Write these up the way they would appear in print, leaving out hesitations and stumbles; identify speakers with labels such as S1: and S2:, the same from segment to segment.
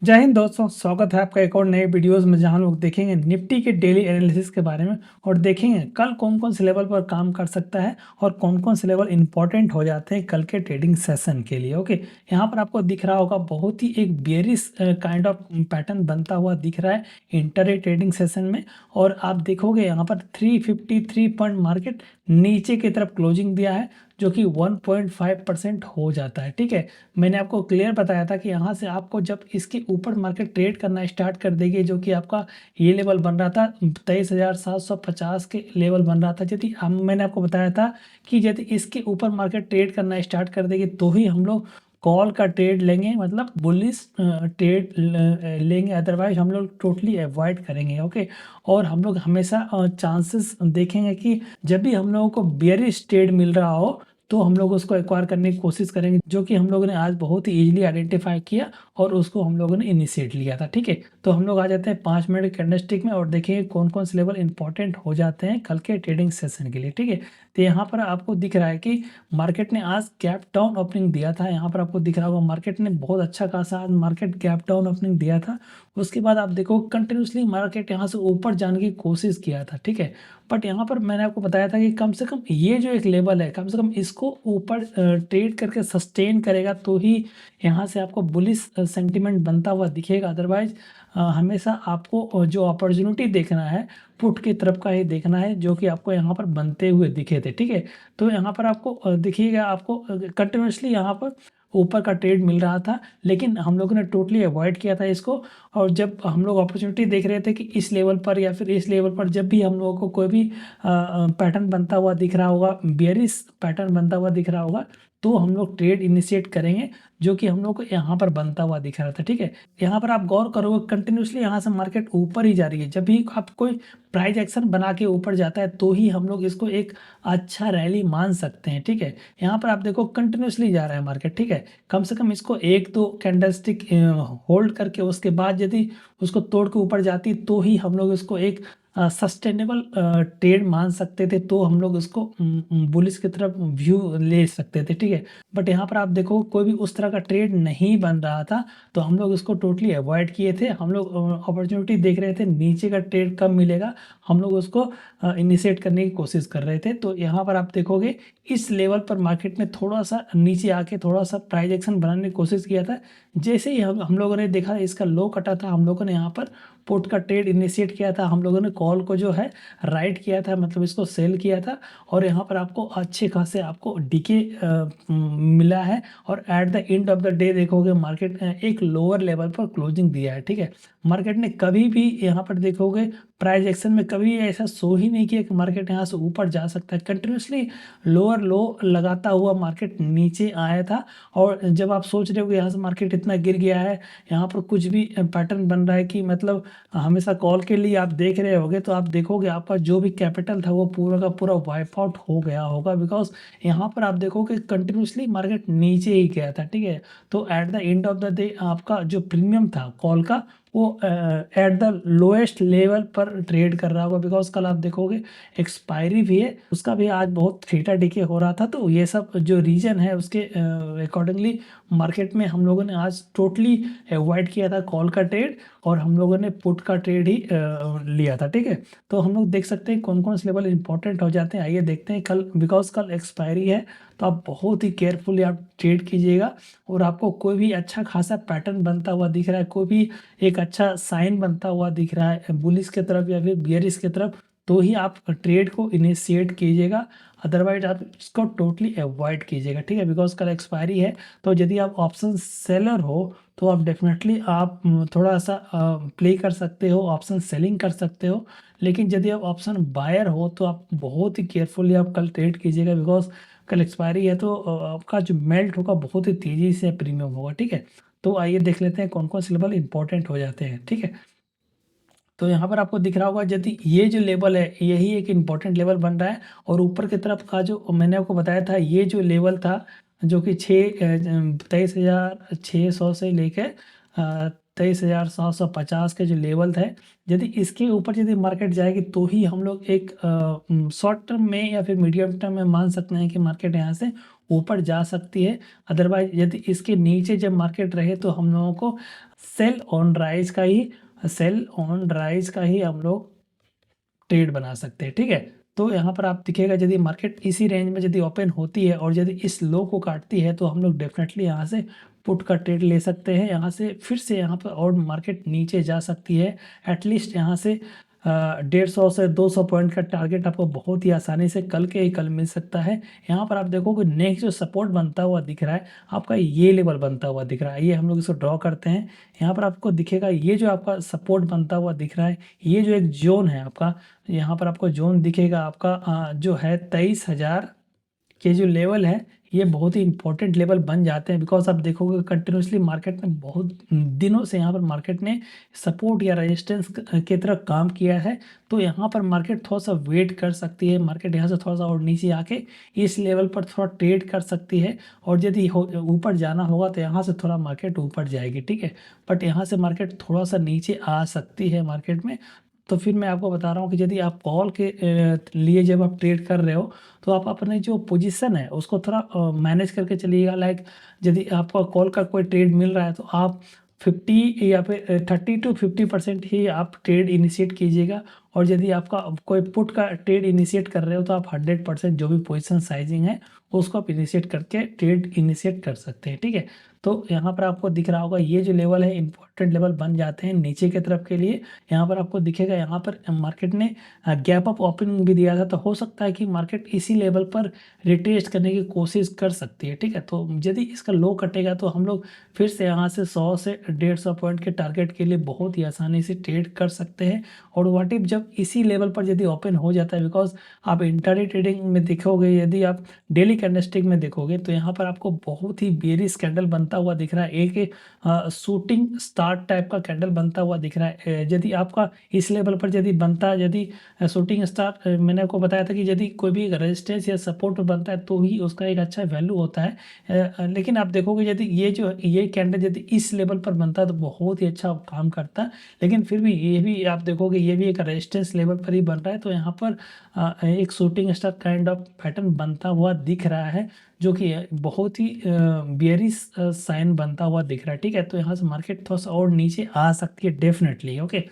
S1: जय हिंद दोस्तों, स्वागत है आपका एक और नए वीडियोस में जहां लोग देखेंगे निफ्टी के डेली एनालिसिस के बारे में और देखेंगे कल कौन कौन से लेवल पर काम कर सकता है और कौन कौन से लेवल इंपॉर्टेंट हो जाते हैं कल के ट्रेडिंग सेशन के लिए। ओके, यहाँ पर आपको दिख रहा होगा बहुत ही एक बेरिश काइंड ऑफ पैटर्न बनता हुआ दिख रहा है इंटरडे ट्रेडिंग सेशन में। और आप देखोगे यहाँ पर 353 पॉइंट मार्केट नीचे की तरफ क्लोजिंग दिया है जो कि 1.5% हो जाता है। ठीक है, मैंने आपको क्लियर बताया था कि यहाँ से आपको जब इसके ऊपर मार्केट ट्रेड करना स्टार्ट कर देगी, जो कि आपका ये लेवल बन रहा था 23,750 के लेवल बन रहा था। यदि हम मैंने आपको बताया था कि यदि इसके ऊपर मार्केट ट्रेड करना स्टार्ट कर देगी तो ही हम लोग कॉल का ट्रेड लेंगे, मतलब बुलिश ट्रेड लेंगे, अदरवाइज हम लोग टोटली अवॉइड करेंगे। ओके, और हम लोग हमेशा चांसेस देखेंगे कि जब भी हम लोगों को बेयरिश ट्रेड मिल रहा हो तो हम लोग उसको एक्वायर करने की कोशिश करेंगे, जो कि हम लोगों ने आज बहुत ही इजीली आइडेंटिफाई किया और उसको हम लोगों ने इनिशिएट लिया था। ठीक है, तो हम लोग आ जाते हैं 5 मिनट के कैंडलस्टिक में और देखेंगे कौन कौन से लेवल इंपॉर्टेंट हो जाते हैं कल के ट्रेडिंग सेशन के लिए। ठीक है, तो यहाँ पर आपको दिख रहा है कि मार्केट ने आज गैप डाउन ओपनिंग दिया था। यहाँ पर आपको दिख रहा होगा मार्केट ने बहुत अच्छा खासा आज मार्केट गैप डाउन ओपनिंग दिया था। उसके बाद आप देखो कंटिन्यूसली मार्केट यहाँ से ऊपर जाने की कोशिश किया था। ठीक है, बट यहाँ पर मैंने आपको बताया था कि कम से कम ये जो एक लेवल है, कम से कम इसको ऊपर ट्रेड करके सस्टेन करेगा तो ही यहाँ से आपको बुलिश सेंटिमेंट बनता हुआ दिखेगा। अदरवाइज हमेशा आपको जो अपॉर्चुनिटी देखना है पुट की तरफ का ही देखना है, जो कि आपको यहाँ पर बनते हुए दिखे थे। ठीक है, तो यहाँ पर आपको दिखिएगा, आपको कंटिन्यूसली यहाँ पर ऊपर का ट्रेड मिल रहा था, लेकिन हम लोगों ने टोटली अवॉइड किया था इसको। और जब हम लोग अपॉर्चुनिटी देख रहे थे कि इस लेवल पर या फिर इस लेवल पर जब भी हम लोगों को कोई भी पैटर्न बनता हुआ दिख रहा होगा, बेयरिश पैटर्न बनता हुआ दिख रहा होगा, तो हम लोग ट्रेड इनिशिएट करेंगे, जो कि हम लोग को यहाँ पर बनता हुआ दिख रहा था। ठीक है, यहाँ पर आप गौर करोगे कंटिन्यूसली यहाँ से मार्केट ऊपर ही जा रही है। जब भी आप कोई प्राइस एक्शन बना के ऊपर जाता है तो ही हम लोग इसको एक अच्छा रैली मान सकते हैं। ठीक है, यहाँ पर आप देखो कंटिन्यूसली जा रहा है मार्केट। ठीक है, कम से कम इसको एक दो कैंडलस्टिक होल्ड करके उसके बाद यदि उसको तोड़ के ऊपर जाती तो ही हम लोग इसको एक सस्टेनेबल ट्रेड मान सकते थे, तो हम लोग उसको बुलिश की तरफ व्यू ले सकते थे। ठीक है, बट यहाँ पर आप देखो कोई भी उस तरह का ट्रेड नहीं बन रहा था, तो हम लोग इसको टोटली अवॉइड किए थे। हम लोग अपॉर्चुनिटी देख रहे थे नीचे का ट्रेड कब मिलेगा, हम लोग उसको इनिशिएट करने की कोशिश कर रहे थे। तो यहाँ पर आप देखोगे इस लेवल पर मार्केट ने थोड़ा सा नीचे आके थोड़ा सा प्राइस एक्शन बनाने की कोशिश किया था। जैसे ही हम लोगों ने देखा इसका लो कटा था, हम लोगों ने यहाँ पर पुट का ट्रेड इनिशिएट किया था। हम लोगों ने कॉल को जो है राइट किया था, मतलब इसको सेल किया था। और यहाँ पर आपको अच्छे खासे आपको डीके मिला है। और at the end of the day देखोगे मार्केट एक लोअर लेवल पर क्लोजिंग दिया है। ठीक है, मार्केट ने कभी भी यहाँ पर देखोगे प्राइस एक्शन में कभी ऐसा शो ही नहीं किया कि मार्केट यहाँ से ऊपर जा सकता है। कंटिन्यूसली लोअर लो लगाता हुआ मार्केट नीचे आया था। और जब आप सोच रहे हो कि यहाँ से मार्केट इतना गिर गया है, यहाँ पर कुछ भी पैटर्न बन रहा है कि मतलब हमेशा कॉल के लिए आप देख रहे होगे, तो आप देखोगे आपका जो भी कैपिटल था वो पूरा का पूरा वाइप आउट हो गया होगा। बिकॉज यहाँ पर आप देखोगे कंटिन्यूसली मार्केट नीचे ही गया था। ठीक है, तो at the end of the day आपका जो प्रीमियम था कॉल का वो एट द लोएस्ट लेवल पर ट्रेड कर रहा होगा। बिकॉज कल आप देखोगे एक्सपायरी भी है, उसका भी आज बहुत थीटा डीके हो रहा था। तो ये सब जो रीजन है उसके अकॉर्डिंगली मार्केट में हम लोगों ने आज टोटली अवॉइड किया था कॉल का ट्रेड, और हम लोगों ने पुट का ट्रेड ही लिया था। ठीक है, तो हम लोग देख सकते हैं कौन कौन से लेवल इंपॉर्टेंट हो जाते हैं। आइए देखते हैं कल, बिकॉज कल एक्सपायरी है, तो आप बहुत ही केयरफुली आप ट्रेड कीजिएगा। और आपको कोई भी अच्छा खासा पैटर्न बनता हुआ दिख रहा है, कोई भी एक अच्छा साइन बनता हुआ दिख रहा है बुलिश की तरफ या फिर बियरिश की तरफ, तो ही आप ट्रेड को इनिशिएट कीजिएगा। अदरवाइज आप इसको टोटली अवॉइड कीजिएगा। ठीक है, बिकॉज कल एक्सपायरी है। तो यदि आप ऑप्शन सेलर हो तो आप डेफिनेटली आप थोड़ा सा प्ले कर सकते हो, ऑप्शन सेलिंग कर सकते हो। लेकिन यदि आप ऑप्शन बायर हो तो आप बहुत ही केयरफुली आप कल ट्रेड कीजिएगा। बिकॉज कल एक्सपायरी है, तो आपका जो मेल्ट होगा बहुत ही तेज़ी से प्रीमियम होगा। ठीक है, तो आइए देख लेते हैं कौन कौन से लेवल इंपॉर्टेंट हो जाते हैं। ठीक है, तो यहाँ पर आपको दिख रहा होगा यदि ये जो लेवल है यही एक इम्पॉर्टेंट लेवल बन रहा है। और ऊपर की तरफ का जो मैंने आपको बताया था ये जो लेवल था, जो कि 23,600 से लेकर 23,750 के जो लेवल थे, यदि इसके ऊपर यदि मार्केट जाएगी तो ही हम लोग एक शॉर्ट टर्म में या फिर मीडियम टर्म में मान सकते हैं कि मार्केट यहाँ से ऊपर जा सकती है। अदरवाइज यदि इसके नीचे जब मार्केट रहे तो हम लोगों को सेल ऑन राइज का ही हम लोग ट्रेड बना सकते हैं, ठीक है। तो यहाँ पर आप दिखेगा यदि मार्केट इसी रेंज में यदि ओपन होती है और यदि इस लो को काटती है तो हम लोग डेफिनेटली यहाँ से पुट का ट्रेड ले सकते हैं। यहाँ से फिर से यहाँ पर और मार्केट नीचे जा सकती है। एटलीस्ट यहाँ से 150 से 200 पॉइंट का टारगेट आपको बहुत ही आसानी से कल मिल सकता है। यहाँ पर आप देखोगे नेक्स्ट जो सपोर्ट बनता हुआ दिख रहा है आपका, ये लेवल बनता हुआ दिख रहा है। ये हम लोग इसको ड्रॉ करते हैं। यहाँ पर आपको दिखेगा ये जो आपका सपोर्ट बनता हुआ दिख रहा है, ये जो एक जोन है आपका, यहाँ पर आपको जोन दिखेगा आपका जो है 23,000 के जो लेवल है, ये बहुत ही इंपॉर्टेंट लेवल बन जाते हैं। बिकॉज आप देखोगे कंटिन्यूसली मार्केट में बहुत दिनों से यहाँ पर मार्केट ने सपोर्ट या रेजिस्टेंस की तरह काम किया है। तो यहाँ पर मार्केट थोड़ा सा वेट कर सकती है। मार्केट यहाँ से थोड़ा सा और नीचे आके इस लेवल पर थोड़ा ट्रेड कर सकती है, और यदि ऊपर जाना होगा तो यहाँ से थोड़ा मार्केट ऊपर जाएगी, ठीक है। बट यहाँ से मार्केट थोड़ा सा नीचे आ सकती है मार्केट में। तो फिर मैं आपको बता रहा हूँ कि यदि आप कॉल के लिए जब आप ट्रेड कर रहे हो तो आप अपने जो पोजीशन है उसको थोड़ा मैनेज करके चलिएगा। लाइक यदि आपका कॉल का कोई ट्रेड मिल रहा है तो आप 50 या फिर 30 to 50% ही आप ट्रेड इनिशिएट कीजिएगा। और यदि आपका कोई पुट का ट्रेड इनिशिएट कर रहे हो तो आप 100% जो भी पोजीशन साइजिंग है उसको आप इनिशिएट करके ट्रेड इनिशिएट कर सकते हैं, ठीक है। तो यहाँ पर आपको दिख रहा होगा ये जो लेवल है इंपॉर्टेंट लेवल बन जाते हैं नीचे की तरफ के लिए। यहाँ पर आपको दिखेगा यहाँ पर मार्केट ने गैप अप ओपनिंग भी दिया था, तो हो सकता है कि मार्केट इसी लेवल पर रिटेस्ट करने की कोशिश कर सकती है, ठीक है। तो यदि इसका लो कटेगा तो हम लोग फिर से यहाँ से 100 से 150 पॉइंट के टारगेट के लिए बहुत ही आसानी से ट्रेड कर सकते हैं। और व्हाट इफ जब इसी लेवल पर यदि ओपन हो जाता है, बिकॉज आप इंट्राडे ट्रेडिंग में देखोगे, यदि आप डेली कैंडलस्टिक में देखोगे तो यहाँ पर आपको बहुत ही बेरिश कैंडल बनता हुआ दिख रहा है। एक शूटिंग स्टार टाइप का कैंडल बनता हुआ दिख रहा है। यदि आपका इस लेवल पर यदि बनता है, यदि शूटिंग स्टार, मैंने आपको बताया था कि यदि कोई भी रेजिस्टेंस या सपोर्ट बनता है तो ही उसका एक अच्छा वैल्यू होता है। लेकिन आप देखोगे यदि ये कैंडल यदि इस लेवल पर बनता है तो बहुत ही अच्छा काम करता है। लेकिन फिर भी ये भी आप देखोगे ये भी एक रेजिस्टेंस लेवल पर ही बन रहा है। तो यहाँ पर एक shooting star kind of pattern बनता हुआ दिख रहा है, जो कि बहुत ही बियरिश साइन बनता हुआ दिख रहा है, ठीक है। तो यहाँ से मार्केट थोड़ा सा और नीचे आ सकती है डेफिनेटली, ओके।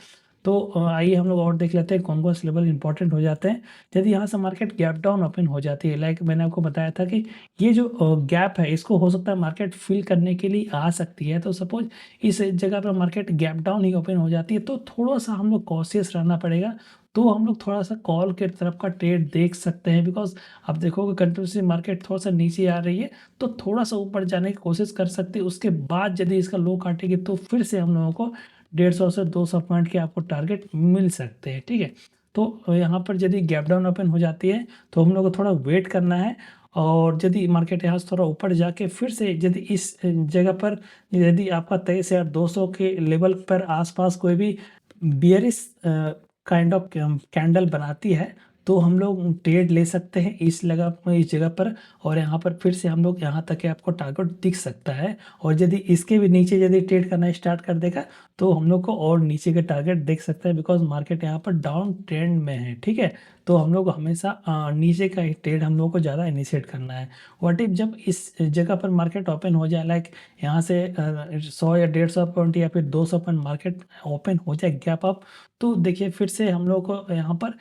S1: तो आइए हम लोग और देख लेते हैं कौन कौन से लेवल इंपॉर्टेंट हो जाते हैं यदि यहाँ से मार्केट गैप डाउन ओपन हो जाती है। लाइक मैंने आपको बताया था कि ये जो गैप है इसको हो सकता है मार्केट फिल करने के लिए आ सकती है। तो सपोज इस जगह पर मार्केट गैप डाउन ही ओपन हो जाती है तो थोड़ा सा हम लोग कॉशियस रहना पड़ेगा। तो हम लोग थोड़ा सा कॉल के तरफ का ट्रेड देख सकते हैं। बिकॉज आप देखोगे कंटिन्यूसली मार्केट थोड़ा सा नीचे आ रही है तो थोड़ा सा ऊपर जाने की कोशिश कर सकते हैं। उसके बाद यदि इसका लो काटेगी तो फिर से हम लोगों को 150 से 200 पॉइंट के आपको टारगेट मिल सकते हैं, ठीक है। तो यहाँ पर यदि गैप डाउन ओपन हो जाती है तो हम लोग को थोड़ा वेट करना है। और यदि मार्केट यहाँ से थोड़ा ऊपर जाके फिर से यदि इस जगह पर यदि आपका 23,200 के लेवल पर आसपास कोई भी बियरिश काइंड ऑफ कैंडल बनाती है तो हम लोग ट्रेड ले सकते हैं इस जगह पर। और यहाँ पर फिर से हम लोग यहाँ तक के आपको टारगेट दिख सकता है। और यदि इसके भी नीचे यदि ट्रेड करना स्टार्ट कर देगा तो हम लोग को और नीचे के टारगेट देख सकते हैं। बिकॉज मार्केट यहाँ पर डाउन ट्रेंड में है, ठीक है। तो हम लोग हमेशा नीचे का ही ट्रेड हम लोग को ज़्यादा इनिशिएट करना है। व्हाट इफ जब इस जगह पर मार्केट ओपन हो जाए, लाइक यहाँ से 100 या 150 पॉइंट या फिर 200 पॉइंट मार्केट ओपन हो जाए गैप अप, तो देखिए फिर से हम लोग को यहाँ पर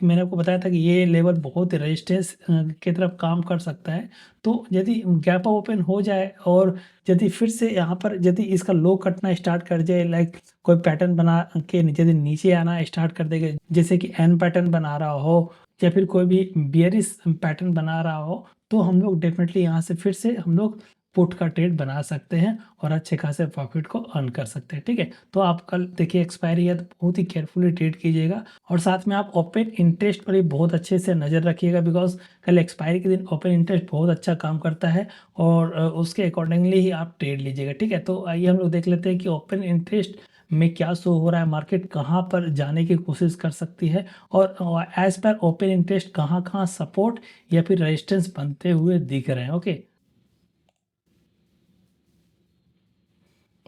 S1: मैंने आपको बताया था कि ये लेवल बहुत रेजिस्टेंस की तरफ काम कर सकता है। तो यदि गैप ओपन हो जाए और यदि फिर से यहाँ पर यदि इसका लो कटना स्टार्ट कर जाए, लाइक कोई पैटर्न बना के यदि नीचे आना स्टार्ट कर देगा, जैसे कि एन पैटर्न बना रहा हो या फिर कोई भी बियरिश पैटर्न बना रहा हो, तो हम लोग डेफिनेटली यहाँ से फिर से हम लोग पुट का ट्रेड बना सकते हैं और अच्छे खासे प्रॉफिट को अर्न कर सकते हैं, ठीक है। तो आप कल देखिए एक्सपायरी है तो बहुत ही केयरफुली ट्रेड कीजिएगा। और साथ में आप ओपन इंटरेस्ट पर भी बहुत अच्छे से नज़र रखिएगा। बिकॉज कल एक्सपायरी के दिन ओपन इंटरेस्ट बहुत अच्छा काम करता है और उसके अकॉर्डिंगली ही आप ट्रेड लीजिएगा, ठीक है। तो आइए हम लोग देख लेते हैं कि ओपन इंटरेस्ट में क्या शो हो रहा है, मार्केट कहाँ पर जाने की कोशिश कर सकती है और एज पर ओपन इंटरेस्ट कहाँ कहाँ सपोर्ट या फिर रेजिस्टेंस बनते हुए दिख रहे हैं, ओके।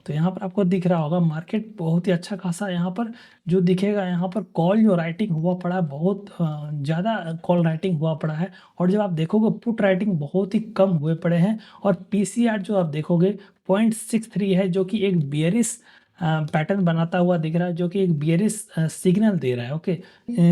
S1: तो यहाँ पर आपको दिख रहा होगा मार्केट बहुत ही अच्छा खासा यहाँ पर जो दिखेगा, यहाँ पर कॉल जो राइटिंग हुआ पड़ा है बहुत ज़्यादा कॉल राइटिंग हुआ पड़ा है। और जब आप देखोगे पुट राइटिंग बहुत ही कम हुए पड़े हैं। और पीसीआर जो आप देखोगे 0.63 है, जो कि एक बियरिश पैटर्न बनाता हुआ दिख रहा है, जो कि एक बियरिश सिग्नल दे रहा है। ओके,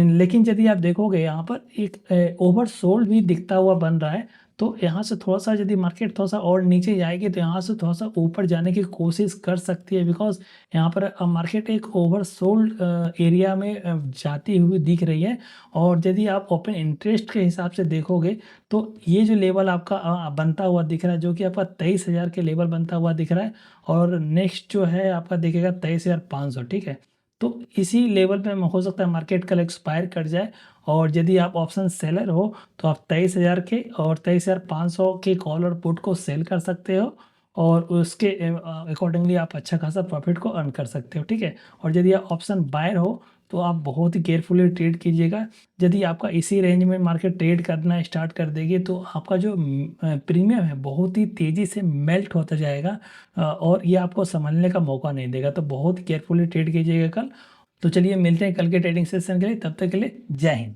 S1: लेकिन यदि आप देखोगे यहाँ पर एक ओवरसोल्ड भी दिखता हुआ बन रहा है। तो यहाँ से थोड़ा सा यदि मार्केट थोड़ा सा और नीचे जाएगी तो यहाँ से थोड़ा सा ऊपर जाने की कोशिश कर सकती है, बिकॉज यहाँ पर मार्केट एक ओवरसोल्ड एरिया में जाती हुई दिख रही है। और यदि आप ओपन इंटरेस्ट के हिसाब से देखोगे तो ये जो लेवल आपका बनता हुआ दिख रहा है, जो कि आपका 23,000 के लेवल बनता हुआ दिख रहा है। और नेक्स्ट जो है आपका दिखेगा 23,500। ठीक है, तो इसी लेवल पे हो सकता है मार्केट कल एक्सपायर कर जाए। और यदि आप ऑप्शन सेलर हो तो आप 23,000 के और 23,500 के कॉल और पुट को सेल कर सकते हो, और उसके अकॉर्डिंगली आप अच्छा खासा प्रॉफिट को अर्न कर सकते हो। ठीक है, और यदि आप ऑप्शन बायर हो तो आप बहुत ही केयरफुली ट्रेड कीजिएगा। यदि आपका इसी रेंज में मार्केट ट्रेड करना स्टार्ट कर देगी तो आपका जो प्रीमियम है बहुत ही तेज़ी से मेल्ट होता जाएगा, और ये आपको संभलने का मौका नहीं देगा। तो बहुत केयरफुली ट्रेड कीजिएगा कल। तो चलिए मिलते हैं कल के ट्रेडिंग सेशन के लिए, तब तक के लिए जय हिंद।